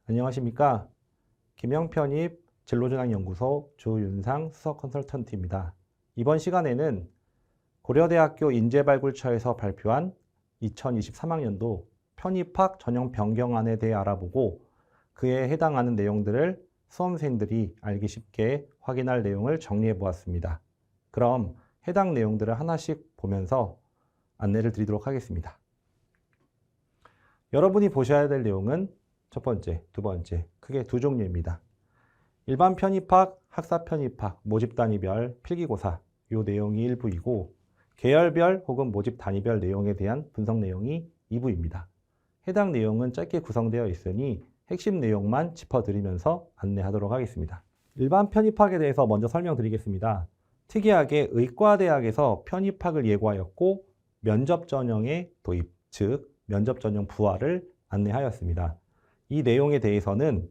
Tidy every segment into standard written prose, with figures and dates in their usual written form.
안녕하십니까. 김영편입 진로전환연구소 조윤상 수석 컨설턴트입니다. 이번 시간에는 고려대학교 인재발굴처에서 발표한 2023학년도 편입학 전형 변경안에 대해 알아보고 그에 해당하는 내용들을 수험생들이 알기 쉽게 확인할 내용을 정리해 보았습니다. 그럼 해당 내용들을 하나씩 보면서 안내를 드리도록 하겠습니다. 여러분이 보셔야 될 내용은 첫 번째, 두 번째, 크게 두 종류입니다. 일반 편입학, 학사 편입학, 모집 단위별 필기고사 이 내용이 1부이고 계열별 혹은 모집 단위별 내용에 대한 분석 내용이 2부입니다. 해당 내용은 짧게 구성되어 있으니 핵심 내용만 짚어드리면서 안내하도록 하겠습니다. 일반 편입학에 대해서 먼저 설명드리겠습니다. 특이하게 의과대학에서 편입학을 예고하였고 면접 전형의 도입, 즉 면접 전형 부활을 안내하였습니다. 이 내용에 대해서는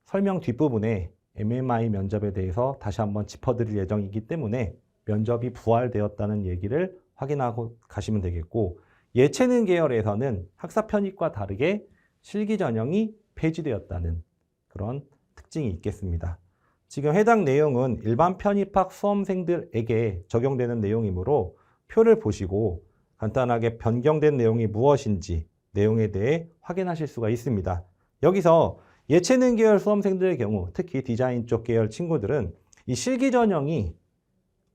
설명 뒷부분에 MMI 면접에 대해서 다시 한번 짚어드릴 예정이기 때문에 면접이 부활되었다는 얘기를 확인하고 가시면 되겠고, 예체능 계열에서는 학사 편입과 다르게 실기 전형이 폐지되었다는 그런 특징이 있겠습니다. 지금 해당 내용은 일반 편입학 수험생들에게 적용되는 내용이므로 표를 보시고 간단하게 변경된 내용이 무엇인지 내용에 대해 확인하실 수가 있습니다. 여기서 예체능 계열 수험생들의 경우, 특히 디자인 쪽 계열 친구들은 이 실기 전형이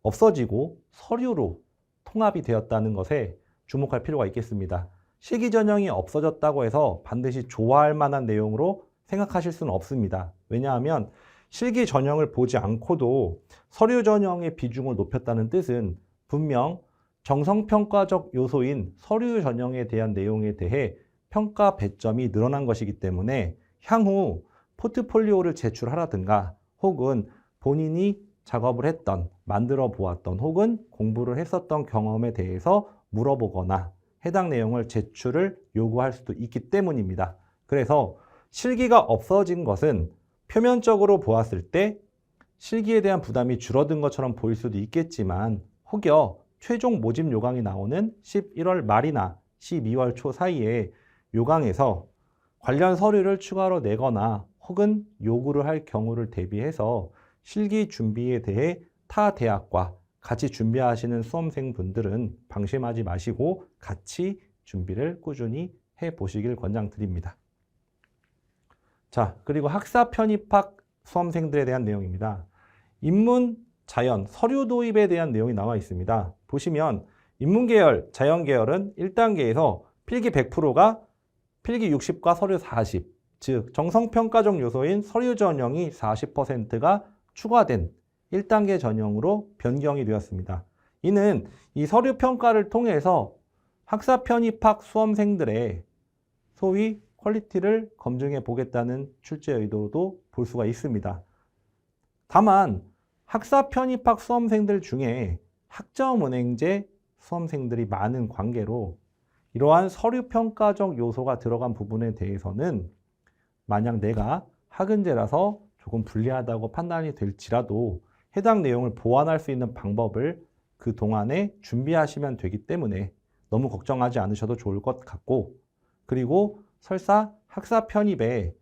없어지고 서류로 통합이 되었다는 것에 주목할 필요가 있겠습니다. 실기 전형이 없어졌다고 해서 반드시 좋아할 만한 내용으로 생각하실 수는 없습니다. 왜냐하면 실기 전형을 보지 않고도 서류 전형의 비중을 높였다는 뜻은 분명 정성평가적 요소인 서류 전형에 대한 내용에 대해 평가 배점이 늘어난 것이기 때문에 향후 포트폴리오를 제출하라든가 혹은 본인이 작업을 했던, 만들어 보았던 혹은 공부를 했었던 경험에 대해서 물어보거나 해당 내용을 제출을 요구할 수도 있기 때문입니다. 그래서 실기가 없어진 것은 표면적으로 보았을 때 실기에 대한 부담이 줄어든 것처럼 보일 수도 있겠지만 혹여 최종 모집 요강이 나오는 11월 말이나 12월 초 사이에 요강에서 관련 서류를 추가로 내거나 혹은 요구를 할 경우를 대비해서 실기 준비에 대해 타 대학과 같이 준비하시는 수험생분들은 방심하지 마시고 같이 준비를 꾸준히 해보시길 권장드립니다. 자, 그리고 학사 편입학 수험생들에 대한 내용입니다. 인문, 자연, 서류 도입에 대한 내용이 나와 있습니다. 보시면 인문계열, 자연계열은 1단계에서 필기 100%가 필기 60과 서류 40, 즉 정성평가적 요소인 서류 전형이 40%가 추가된 1단계 전형으로 변경이 되었습니다. 이는 이 서류 평가를 통해서 학사 편입학 수험생들의 소위 퀄리티를 검증해 보겠다는 출제 의도도 볼 수가 있습니다. 다만 학사 편입학 수험생들 중에 학점은행제 수험생들이 많은 관계로 이러한 서류 평가적 요소가 들어간 부분에 대해서는 만약 내가 학은제라서 조금 불리하다고 판단이 될지라도 해당 내용을 보완할 수 있는 방법을 그 동안에 준비하시면 되기 때문에 너무 걱정하지 않으셔도 좋을 것 같고, 그리고 설사 학사 편입에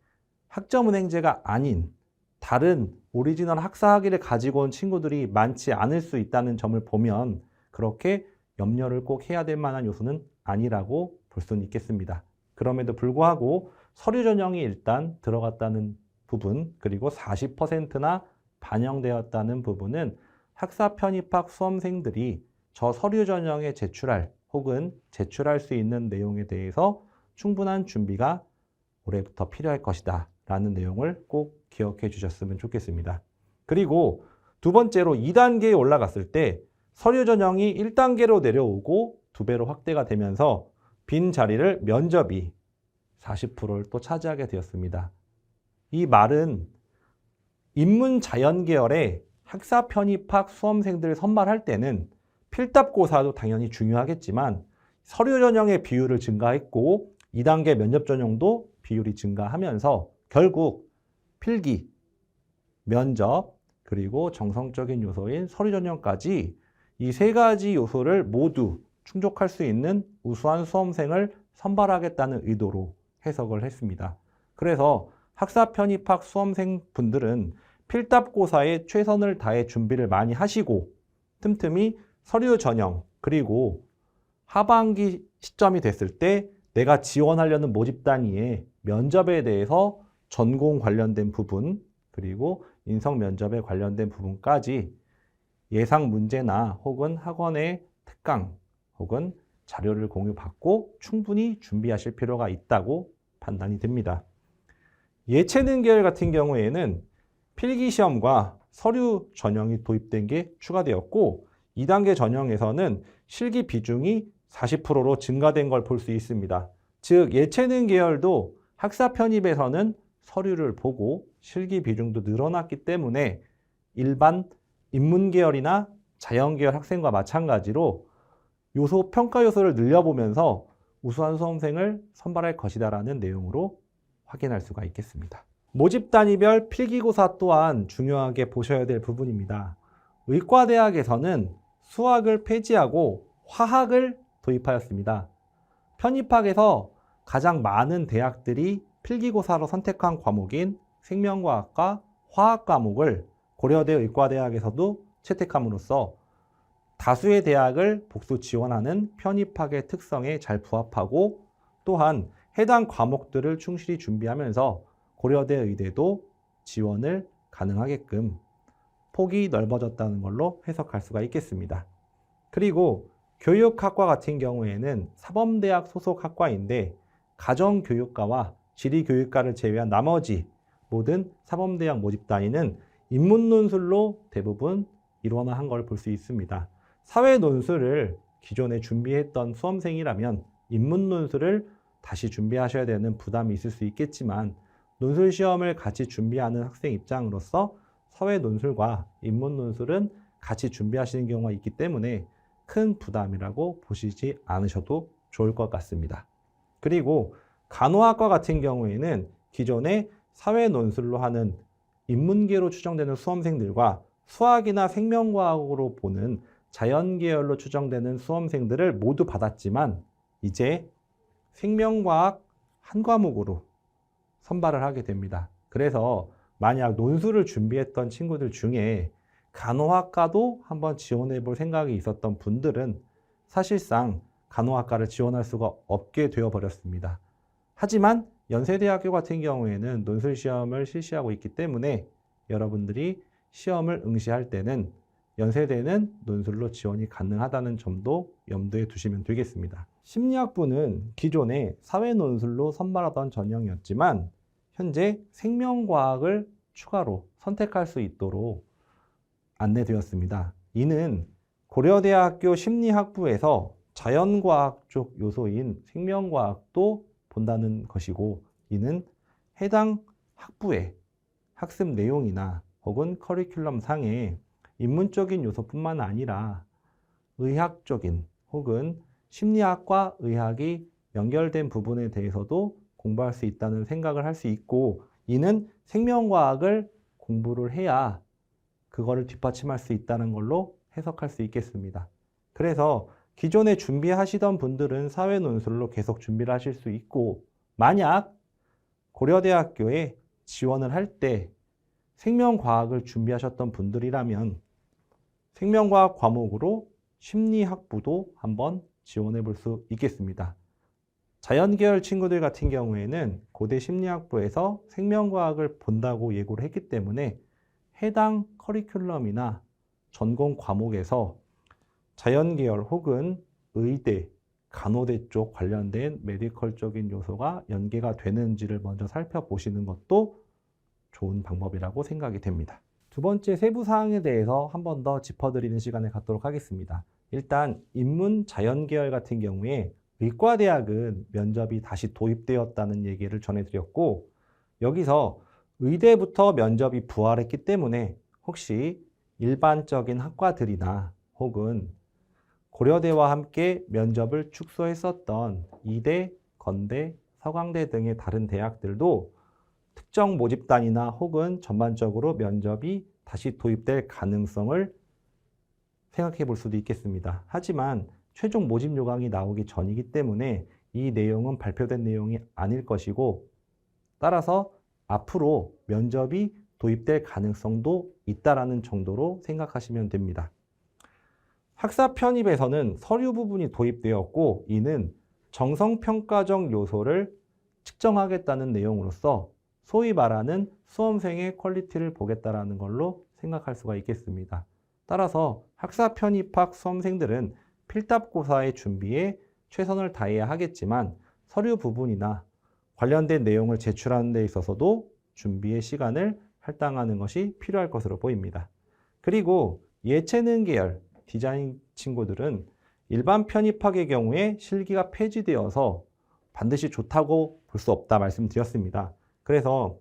학점은행제가 아닌 다른 오리지널 학사 학위를 가지고 온 친구들이 많지 않을 수 있다는 점을 보면 그렇게 염려를 꼭 해야 될 만한 요소는 아니라고 볼 수는 있겠습니다. 그럼에도 불구하고 서류 전형이 일단 들어갔다는 부분, 그리고 40%나 반영되었다는 부분은 학사 편입학 수험생들이 저 서류 전형에 제출할 혹은 제출할 수 있는 내용에 대해서 충분한 준비가 올해부터 필요할 것이다 라는 내용을 꼭 기억해 주셨으면 좋겠습니다. 그리고 두 번째로 2단계에 올라갔을 때 서류 전형이 1단계로 내려오고 2배로 확대가 되면서 빈 자리를 면접이 40%를 또 차지하게 되었습니다. 이 말은 인문 자연 계열의 학사 편입학 수험생들을 선발할 때는 필답고사도 당연히 중요하겠지만 서류 전형의 비율을 증가했고 2단계 면접 전형도 비율이 증가하면서 결국 필기, 면접, 그리고 정성적인 요소인 서류 전형까지 이 세 가지 요소를 모두 충족할 수 있는 우수한 수험생을 선발하겠다는 의도로 해석을 했습니다. 그래서 학사 편입학 수험생 분들은 필답고사에 최선을 다해 준비를 많이 하시고 틈틈이 서류 전형 그리고 하반기 시점이 됐을 때 내가 지원하려는 모집 단위의 면접에 대해서 전공 관련된 부분 그리고 인성 면접에 관련된 부분까지 예상 문제나 혹은 학원의 특강 혹은 자료를 공유받고 충분히 준비하실 필요가 있다고 판단이 됩니다. 예체능 계열 같은 경우에는 필기시험과 서류 전형이 도입된 게 추가되었고 2단계 전형에서는 실기 비중이 40%로 증가된 걸 볼 수 있습니다. 즉 예체능 계열도 학사 편입에서는 서류를 보고 실기 비중도 늘어났기 때문에 일반 인문 계열이나 자연 계열 학생과 마찬가지로 평가 요소를 늘려보면서 우수한 수험생을 선발할 것이다라는 내용으로 확인할 수가 있겠습니다. 모집 단위별 필기고사 또한 중요하게 보셔야 될 부분입니다. 의과대학에서는 수학을 폐지하고 화학을 도입하였습니다. 편입학에서 가장 많은 대학들이 필기고사로 선택한 과목인 생명과학과 화학 과목을 고려대 의과대학에서도 채택함으로써 다수의 대학을 복수 지원하는 편입학의 특성에 잘 부합하고 또한 해당 과목들을 충실히 준비하면서 고려대 의대도 지원을 가능하게끔 폭이 넓어졌다는 걸로 해석할 수가 있겠습니다. 그리고 교육학과 같은 경우에는 사범대학 소속 학과인데 가정교육과와 지리교육과를 제외한 나머지 모든 사범대학 모집 단위는 인문논술로 대부분 일원화한 걸 볼 수 있습니다. 사회논술을 기존에 준비했던 수험생이라면 인문논술을 다시 준비하셔야 되는 부담이 있을 수 있겠지만 논술 시험을 같이 준비하는 학생 입장으로서 사회논술과 인문논술은 같이 준비하시는 경우가 있기 때문에 큰 부담이라고 보시지 않으셔도 좋을 것 같습니다. 그리고 간호학과 같은 경우에는 기존에 사회논술로 하는 인문계로 추정되는 수험생들과 수학이나 생명과학으로 보는 자연계열로 추정되는 수험생들을 모두 받았지만 이제 생명과학 한 과목으로 선발을 하게 됩니다. 그래서 만약 논술을 준비했던 친구들 중에 간호학과도 한번 지원해 볼 생각이 있었던 분들은 사실상 간호학과를 지원할 수가 없게 되어 버렸습니다. 하지만 연세대학교 같은 경우에는 논술 시험을 실시하고 있기 때문에 여러분들이 시험을 응시할 때는 연세대는 논술로 지원이 가능하다는 점도 염두에 두시면 되겠습니다. 심리학부는 기존에 사회논술로 선발하던 전형이었지만 현재 생명과학을 추가로 선택할 수 있도록 안내되었습니다. 이는 고려대학교 심리학부에서 자연과학 쪽 요소인 생명과학도 본다는 것이고 이는 해당 학부의 학습 내용이나 혹은 커리큘럼 상에 인문적인 요소뿐만 아니라 의학적인 혹은 심리학과 의학이 연결된 부분에 대해서도 공부할 수 있다는 생각을 할 수 있고 이는 생명과학을 공부를 해야 그거를 뒷받침할 수 있다는 걸로 해석할 수 있겠습니다. 그래서 기존에 준비하시던 분들은 사회논술로 계속 준비를 하실 수 있고 만약 고려대학교에 지원을 할 때 생명과학을 준비하셨던 분들이라면 생명과학 과목으로 심리학부도 한번 지원해 볼 수 있겠습니다. 자연계열 친구들 같은 경우에는 고대 심리학부에서 생명과학을 본다고 예고를 했기 때문에 해당 커리큘럼이나 전공 과목에서 자연계열 혹은 의대, 간호대 쪽 관련된 메디컬적인 요소가 연계가 되는지를 먼저 살펴보시는 것도 좋은 방법이라고 생각이 됩니다. 두 번째 세부 사항에 대해서 한 번 더 짚어드리는 시간을 갖도록 하겠습니다. 일단 인문 자연계열 같은 경우에 의과대학은 면접이 다시 도입되었다는 얘기를 전해드렸고 여기서 의대부터 면접이 부활했기 때문에 혹시 일반적인 학과들이나 혹은 고려대와 함께 면접을 축소했었던 이대, 건대, 서강대 등의 다른 대학들도 특정 모집단이나 혹은 전반적으로 면접이 다시 도입될 가능성을 생각해 볼 수도 있겠습니다. 하지만 최종 모집 요강이 나오기 전이기 때문에 이 내용은 발표된 내용이 아닐 것이고 따라서 앞으로 면접이 도입될 가능성도 있다라는 정도로 생각하시면 됩니다. 학사 편입에서는 서류 부분이 도입되었고, 이는 정성평가적 요소를 측정하겠다는 내용으로서 소위 말하는 수험생의 퀄리티를 보겠다라는 걸로 생각할 수가 있겠습니다. 따라서 학사 편입학 수험생들은 필답고사의 준비에 최선을 다해야 하겠지만 서류 부분이나 관련된 내용을 제출하는 데 있어서도 준비의 시간을 할당하는 것이 필요할 것으로 보입니다. 그리고 예체능 계열 디자인 친구들은 일반 편입학의 경우에 실기가 폐지되어서 반드시 좋다고 볼 수 없다 말씀드렸습니다. 그래서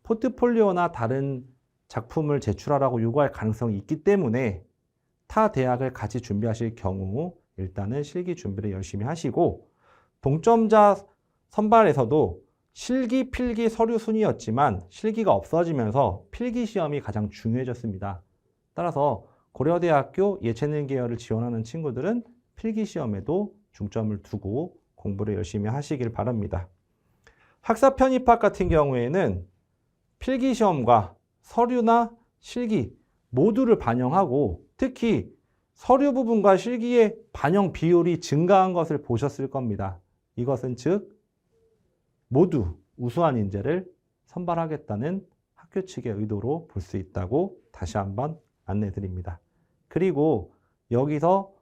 포트폴리오나 다른 작품을 제출하라고 요구할 가능성이 있기 때문에 타 대학을 같이 준비하실 경우 일단은 실기 준비를 열심히 하시고, 동점자 선발에서도 실기, 필기, 서류 순이었지만 실기가 없어지면서 필기 시험이 가장 중요해졌습니다. 따라서 고려대학교 예체능 계열을 지원하는 친구들은 필기 시험에도 중점을 두고 공부를 열심히 하시길 바랍니다. 학사 편입학 같은 경우에는 필기 시험과 서류나 실기 모두를 반영하고, 특히 서류 부분과 실기의 반영 비율이 증가한 것을 보셨을 겁니다. 이것은 즉 모두 우수한 인재를 선발하겠다는 학교 측의 의도로 볼 수 있다고 다시 한번 안내 드립니다. 그리고 여기서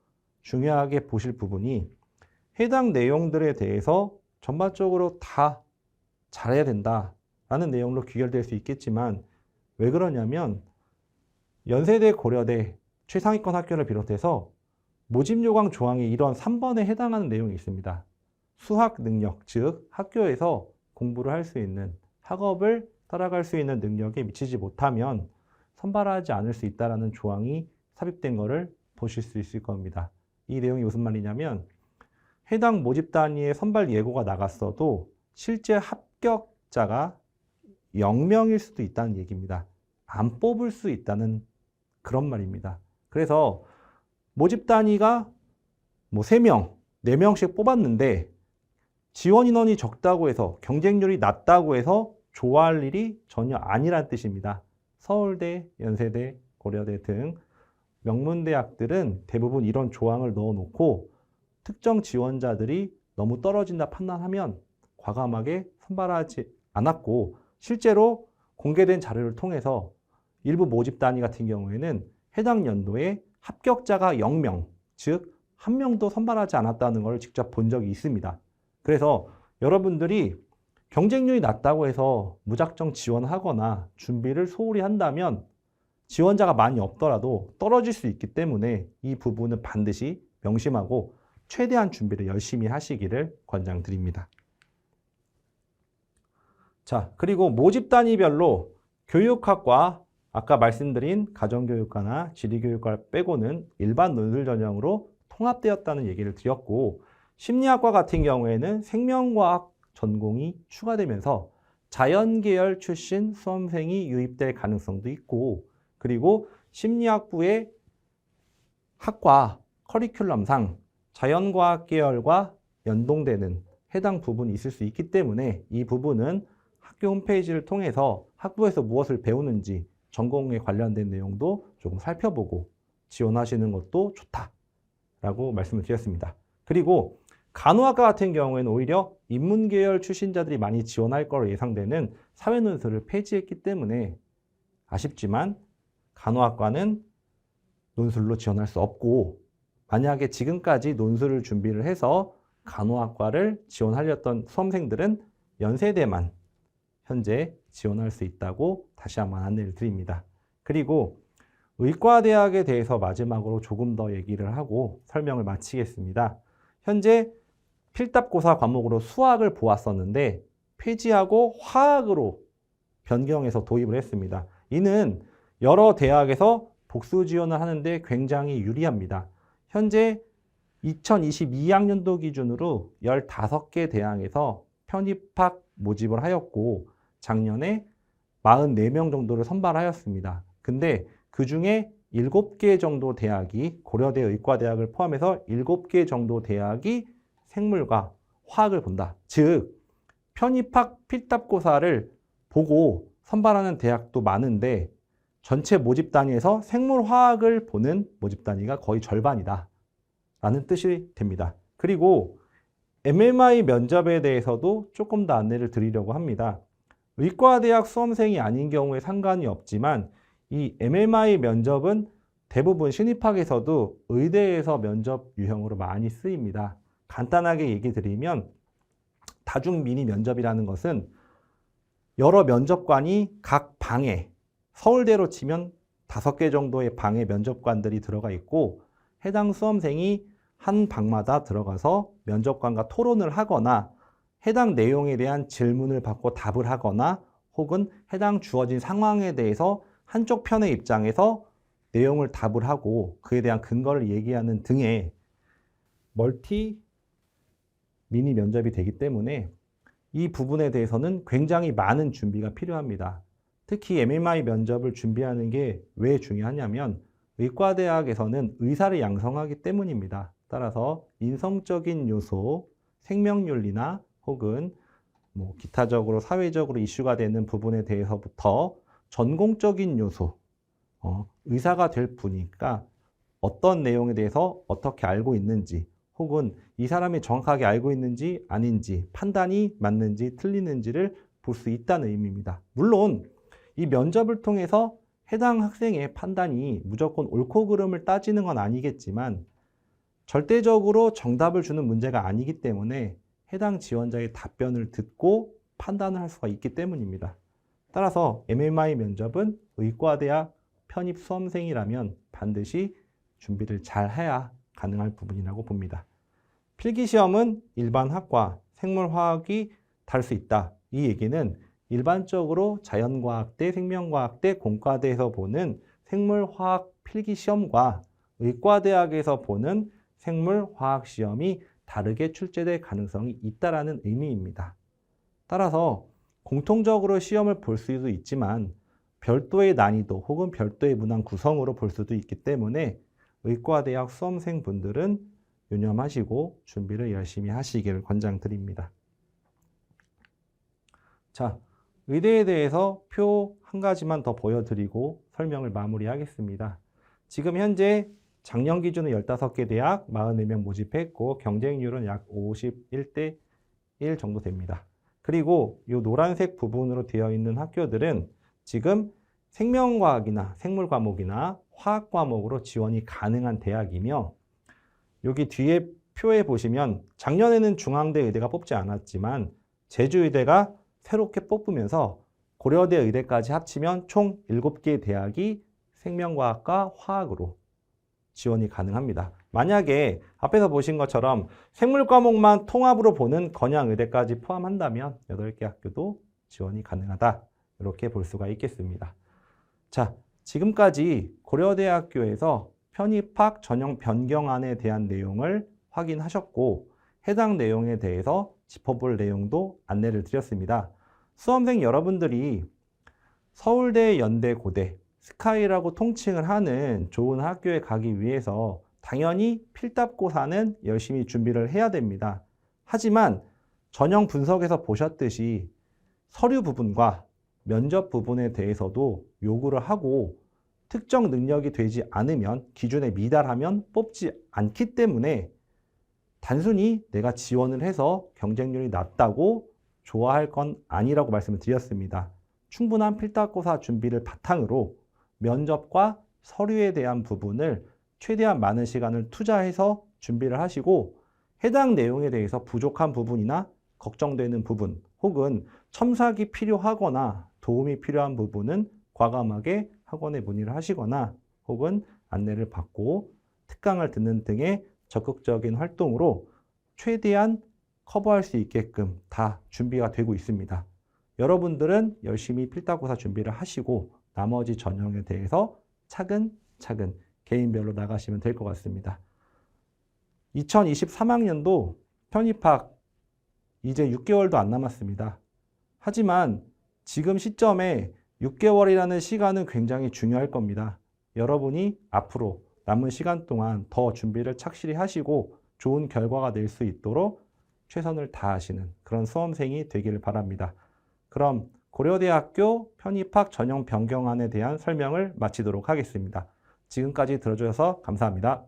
중요하게 보실 부분이, 해당 내용들에 대해서 전반적으로 다 잘해야 된다라는 내용으로 귀결될 수 있겠지만, 왜 그러냐면 연세대, 고려대, 최상위권 학교를 비롯해서 모집 요강 조항에 이런 3번에 해당하는 내용이 있습니다. 수학 능력, 즉 학교에서 공부를 할 수 있는, 학업을 따라갈 수 있는 능력에 미치지 못하면 선발하지 않을 수 있다는 조항이 삽입된 것을 보실 수 있을 겁니다. 이 내용이 무슨 말이냐면, 해당 모집 단위의 선발 예고가 나갔어도 실제 합격자가 0명일 수도 있다는 얘기입니다. 안 뽑을 수 있다는 그런 말입니다. 그래서 모집 단위가 3명, 4명씩 뽑았는데 지원 인원이 적다고 해서, 경쟁률이 낮다고 해서 좋아할 일이 전혀 아니란 뜻입니다. 서울대, 연세대, 고려대 등 명문대학들은 대부분 이런 조항을 넣어놓고 특정 지원자들이 너무 떨어진다 판단하면 과감하게 선발하지 않았고, 실제로 공개된 자료를 통해서 일부 모집 단위 같은 경우에는 해당 연도에 합격자가 0명, 즉 1명도 선발하지 않았다는 걸 직접 본 적이 있습니다. 그래서 여러분들이 경쟁률이 낮다고 해서 무작정 지원하거나 준비를 소홀히 한다면 지원자가 많이 없더라도 떨어질 수 있기 때문에 이 부분은 반드시 명심하고 최대한 준비를 열심히 하시기를 권장드립니다. 자, 그리고 모집 단위별로 교육학과, 아까 말씀드린 가정교육과나 지리교육과 빼고는 일반 논술 전형으로 통합되었다는 얘기를 드렸고, 심리학과 같은 경우에는 생명과학 전공이 추가되면서 자연계열 출신 수험생이 유입될 가능성도 있고, 그리고 심리학부의 학과 커리큘럼상 자연과학 계열과 연동되는 해당 부분이 있을 수 있기 때문에 이 부분은 학교 홈페이지를 통해서 학부에서 무엇을 배우는지 전공에 관련된 내용도 조금 살펴보고 지원하시는 것도 좋다라고 말씀을 드렸습니다. 그리고 간호학과 같은 경우에는 오히려 인문계열 출신자들이 많이 지원할 거로 예상되는 사회논술을 폐지했기 때문에 아쉽지만 간호학과는 논술로 지원할 수 없고, 만약에 지금까지 논술을 준비를 해서 간호학과를 지원하려던 수험생들은 연세대만 현재 지원할 수 있다고 다시 한번 안내를 드립니다. 그리고 의과대학에 대해서 마지막으로 조금 더 얘기를 하고 설명을 마치겠습니다. 현재 필답고사 과목으로 수학을 보았었는데 폐지하고 화학으로 변경해서 도입을 했습니다. 이는 여러 대학에서 복수 지원을 하는데 굉장히 유리합니다. 현재 2022학년도 기준으로 15개 대학에서 편입학 모집을 하였고, 작년에 44명 정도를 선발하였습니다. 근데 그 중에 7개 정도 대학이, 고려대 의과대학을 포함해서 7개 정도 대학이 생물과 화학을 본다. 즉 편입학 필답고사를 보고 선발하는 대학도 많은데 전체 모집 단위에서 생물화학을 보는 모집 단위가 거의 절반이다 라는 뜻이 됩니다. 그리고 MMI 면접에 대해서도 조금 더 안내를 드리려고 합니다. 의과대학 수험생이 아닌 경우에 상관이 없지만 이 MMI 면접은 대부분 신입학에서도 의대에서 면접 유형으로 많이 쓰입니다. 간단하게 얘기 드리면 다중 미니 면접이라는 것은 여러 면접관이 각 방에 서울대로 치면 5개 정도의 방에 면접관들이 들어가 있고 해당 수험생이 한 방마다 들어가서 면접관과 토론을 하거나 해당 내용에 대한 질문을 받고 답을 하거나 혹은 해당 주어진 상황에 대해서 한쪽 편의 입장에서 내용을 답을 하고 그에 대한 근거를 얘기하는 등의 멀티 미니 면접이 되기 때문에 이 부분에 대해서는 굉장히 많은 준비가 필요합니다. 특히 MMI 면접을 준비하는 게 왜 중요하냐면 의과대학에서는 의사를 양성하기 때문입니다. 따라서 인성적인 요소, 생명윤리나 혹은 기타적으로 사회적으로 이슈가 되는 부분에 대해서부터 전공적인 요소, 의사가 될 분이니까 어떤 내용에 대해서 어떻게 알고 있는지 혹은 이 사람이 정확하게 알고 있는지 아닌지 판단이 맞는지 틀리는지를 볼 수 있다는 의미입니다. 물론 이 면접을 통해서 해당 학생의 판단이 무조건 옳고 그름을 따지는 건 아니겠지만 절대적으로 정답을 주는 문제가 아니기 때문에 해당 지원자의 답변을 듣고 판단을 할 수가 있기 때문입니다. 따라서 MMI 면접은 의과대학 편입 수험생이라면 반드시 준비를 잘 해야 가능할 부분이라고 봅니다. 필기시험은 일반 학과, 생물화학이 다를 수 있다. 이 얘기는 일반적으로 자연과학대, 생명과학대, 공과대에서 보는 생물화학 필기시험과 의과대학에서 보는 생물화학시험이 다르게 출제될 가능성이 있다는 의미입니다. 따라서 공통적으로 시험을 볼 수도 있지만 별도의 난이도 혹은 별도의 문항 구성으로 볼 수도 있기 때문에 의과대학 수험생분들은 유념하시고 준비를 열심히 하시기를 권장드립니다. 자, 의대에 대해서 표 한 가지만 더 보여드리고 설명을 마무리하겠습니다. 지금 현재 작년 기준으로 15개 대학 44명 모집했고 경쟁률은 약 51대 1 정도 됩니다. 그리고 이 노란색 부분으로 되어 있는 학교들은 지금 생명과학이나 생물과목이나 화학과목으로 지원이 가능한 대학이며 여기 뒤에 표에 보시면 작년에는 중앙대 의대가 뽑지 않았지만 제주의대가 새롭게 뽑으면서 고려대 의대까지 합치면 총 7개의 대학이 생명과학과 화학으로 지원이 가능합니다. 만약에 앞에서 보신 것처럼 생물과목만 통합으로 보는 건양의대까지 포함한다면 8개 학교도 지원이 가능하다. 이렇게 볼 수가 있겠습니다. 자, 지금까지 고려대학교에서 편입학 전형 변경안에 대한 내용을 확인하셨고 해당 내용에 대해서 짚어볼 내용도 안내를 드렸습니다. 수험생 여러분들이 서울대, 연대, 고대, 스카이라고 통칭을 하는 좋은 학교에 가기 위해서 당연히 필답고사는 열심히 준비를 해야 됩니다. 하지만 전형 분석에서 보셨듯이 서류 부분과 면접 부분에 대해서도 요구를 하고 특정 능력이 되지 않으면 기준에 미달하면 뽑지 않기 때문에 단순히 내가 지원을 해서 경쟁률이 낮다고 좋아할 건 아니라고 말씀을 드렸습니다. 충분한 필답고사 준비를 바탕으로 면접과 서류에 대한 부분을 최대한 많은 시간을 투자해서 준비를 하시고 해당 내용에 대해서 부족한 부분이나 걱정되는 부분 혹은 첨삭이 필요하거나 도움이 필요한 부분은 과감하게 학원에 문의를 하시거나 혹은 안내를 받고 특강을 듣는 등의 적극적인 활동으로 최대한 커버할 수 있게끔 다 준비가 되고 있습니다. 여러분들은 열심히 필답고사 준비를 하시고 나머지 전형에 대해서 차근차근 개인별로 나가시면 될 것 같습니다. 2023학년도 편입학 이제 6개월도 안 남았습니다. 하지만 지금 시점에 6개월이라는 시간은 굉장히 중요할 겁니다. 여러분이 앞으로 남은 시간 동안 더 준비를 착실히 하시고 좋은 결과가 낼 수 있도록 최선을 다하시는 그런 수험생이 되기를 바랍니다. 그럼 고려대학교 편입학 전형 변경안에 대한 설명을 마치도록 하겠습니다. 지금까지 들어주셔서 감사합니다.